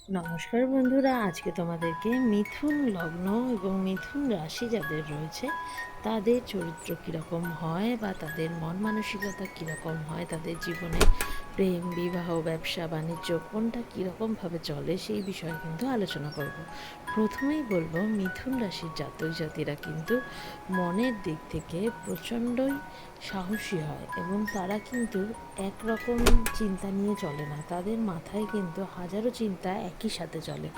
নমস্কার বন্ধুরা, আজকে তোমাদেরকে মিথুন লগ্ন এবং মিথুন রাশি যাদের রয়েছে তাদের চরিত্র কীরকম হয় বা তাদের মন মানসিকতা কীরকম হয়, তাদের জীবনে প্রেম, বিবাহ, ব্যবসা বাণিজ্য কোনটা কীরকমভাবে চলে সেই বিষয়ে কিন্তু আলোচনা করব। প্রথমেই বলবো, মিথুন রাশির জাতক জাতিরা কিন্তু মনের দিক থেকে প্রচণ্ডই সাহসী হয় এবং তারা কিন্তু একরকম চিন্তা নিয়ে চলে না। তাদের মাথায় কিন্তু হাজারো চিন্তা একই সাথে চলে।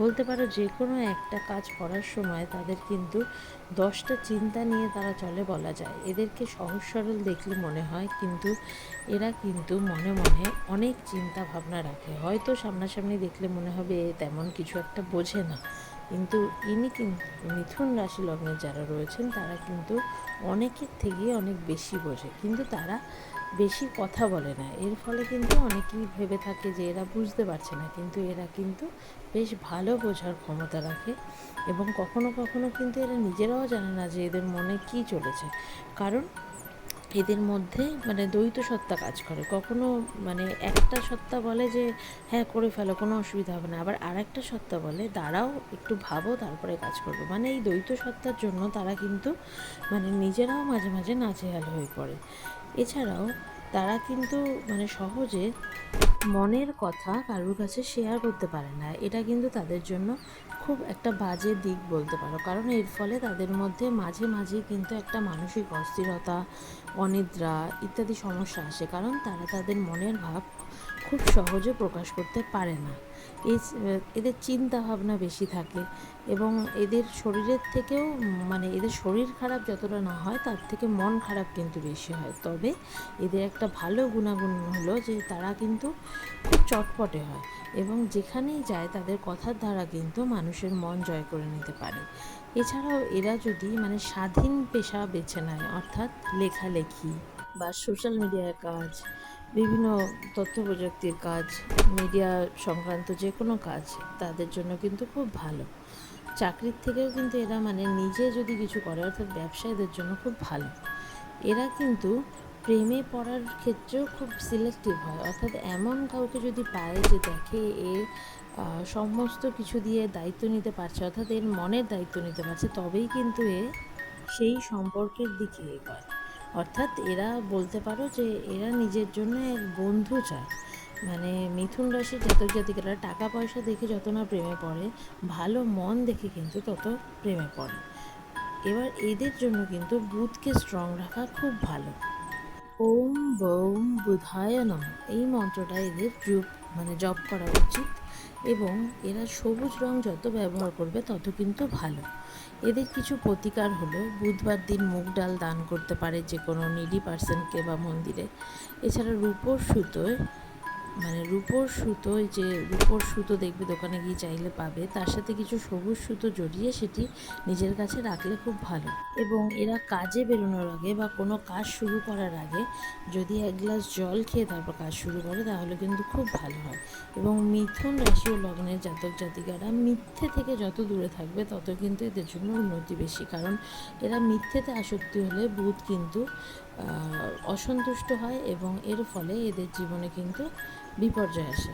বলতে পারো যে কোনো একটা কাজ করার সময় তাদের কিন্তু 10টা চিন্তা নিয়ে তারা চলে বলা যায়। এদেরকে সহজ সরল দেখলে মনে হয়, কিন্তু এরা কিন্তু মনে মনে অনেক চিন্তা ভাবনা রাখে। হয়তো সামনাসামনি দেখলে মনে হবে এ তেমন কিছু একটা বোঝে না, কিন্তু ইনি কিন্তু মিথুন রাশি লগ্নের যারা রয়েছেন তারা কিন্তু অনেকের থেকে অনেক বেশি বোঝে, কিন্তু তারা বেশি কথা বলে না। এর ফলে কিন্তু অনেকেই ভেবে থাকে যে এরা বুঝতে পারছে না, কিন্তু এরা কিন্তু বেশ ভালো বোঝার ক্ষমতা রাখে এবং কখনো কখনো কিন্তু এরা নিজেরাও জানে না যে এদের মনে কী চলেছে। কারণ এদের মধ্যে দ্বৈত সত্তা কাজ করে। কখনো একটা সত্তা বলে যে হ্যাঁ করে ফেলো, কোনো অসুবিধা হবে না, আবার আরেকটা সত্তা বলে দাঁড়াও একটু ভাবো তারপরে কাজ করবো। এই দ্বৈত সত্তার জন্য তারা কিন্তু নিজেরাও মাঝে মাঝে নাজেহাল হয়ে পড়ে। এছাড়াও তারা কিন্তু সহজে মনের কথা কারোর কাছে শেয়ার করতে পারে না। এটা কিন্তু তাদের জন্য খুব একটা বাজে দিক বলতে পারো, কারণ এর ফলে তাদের মধ্যে মাঝে মাঝে কিন্তু একটা মানসিক অস্থিরতা, অনিদ্রা ইত্যাদি সমস্যা আসে, কারণ তারা তাদের মনের ভাব খুব সহজে প্রকাশ করতে পারে না। এই এদের চিন্তা ভাবনা বেশি থাকে এবং এদের শরীরের থেকেও এদের শরীর খারাপ যতটা না হয় তার থেকে মন খারাপ কিন্তু বেশি হয়। তবে এদের একটা ভালো গুণাগুণ হলো যে তারা কিন্তু খুব চটপটে হয় এবং যেখানেই যায় তাদের কথার দ্বারা কিন্তু মানুষের মন জয় করে নিতে পারে। এছাড়াও এরা যদি স্বাধীন পেশা বেছে নেয়, অর্থাৎ লেখালেখি বা সোশ্যাল মিডিয়ার কাজ, বিভিন্ন তথ্য প্রযুক্তির কাজ, মিডিয়া সংক্রান্ত যে কোনো কাজ তাদের জন্য কিন্তু খুব ভালো। চাকরির থেকেও কিন্তু এরা নিজে যদি কিছু করে, অর্থাৎ ব্যবসা এদের জন্য খুব ভালো। এরা কিন্তু প্রেমে পড়ার ক্ষেত্রেও খুব সিলেক্টিভ হয়, অর্থাৎ এমন কাউকে যদি পায় যে দেখে এ সমস্ত কিছু দিয়ে দায়িত্ব নিতে পারছে, অর্থাৎ এর মনের দায়িত্ব নিতে পারছে, তবেই কিন্তু এ সেই সম্পর্কের দিকে এগোয়। অর্থাৎ এরা বলতে পারো যে এরা নিজের জন্য এক বন্ধু চায়। মিথুন রাশির জাতক জাতিকারা টাকা পয়সা দেখে যত না প্রেমে পড়ে, ভালো মন দেখে কিন্তু তত প্রেমে পড়ে। এবার এদের জন্য কিন্তু বুধকে স্ট্রং রাখা খুব ভালো। ওম বৌম বুধায় নমঃ এই মন্ত্রটা এদের জপ করা উচিত এবং এরা সবুজ রং যত ব্যবহার করবে তত কিন্তু ভালো। এদের কিছু প্রতিকার হলো, বুধবার দিন মুগ ডাল দান করতে পারে যে কোনো নিডি পার্সনকে বা মন্দিরে। এছাড়া রূপোর সুতো দেখবে দোকানে গিয়ে চাইলে পাবে, তার সাথে কিছু সবুজ সুতো জড়িয়ে সেটি নিজের কাছে রাখলে খুব ভালো। এবং এরা কাজে বেরোনোর আগে বা কোনো কাজ শুরু করার আগে যদি 1 গ্লাস জল খেয়ে তারপর কাজ শুরু করে তাহলে কিন্তু খুব ভালো হয়। এবং মিথুন রাশি ও লগ্নের জাতক জাতিকারা মিথ্যে থেকে যত দূরে থাকবে তত কিন্তু এদের জন্য উন্নতি বেশি, কারণ এরা মিথ্যেতে আসক্তি হলে বুধ কিন্তু অসন্তুষ্ট হয় এবং এর ফলে এদের জীবনে কিন্তু বিপর্যয় আসে।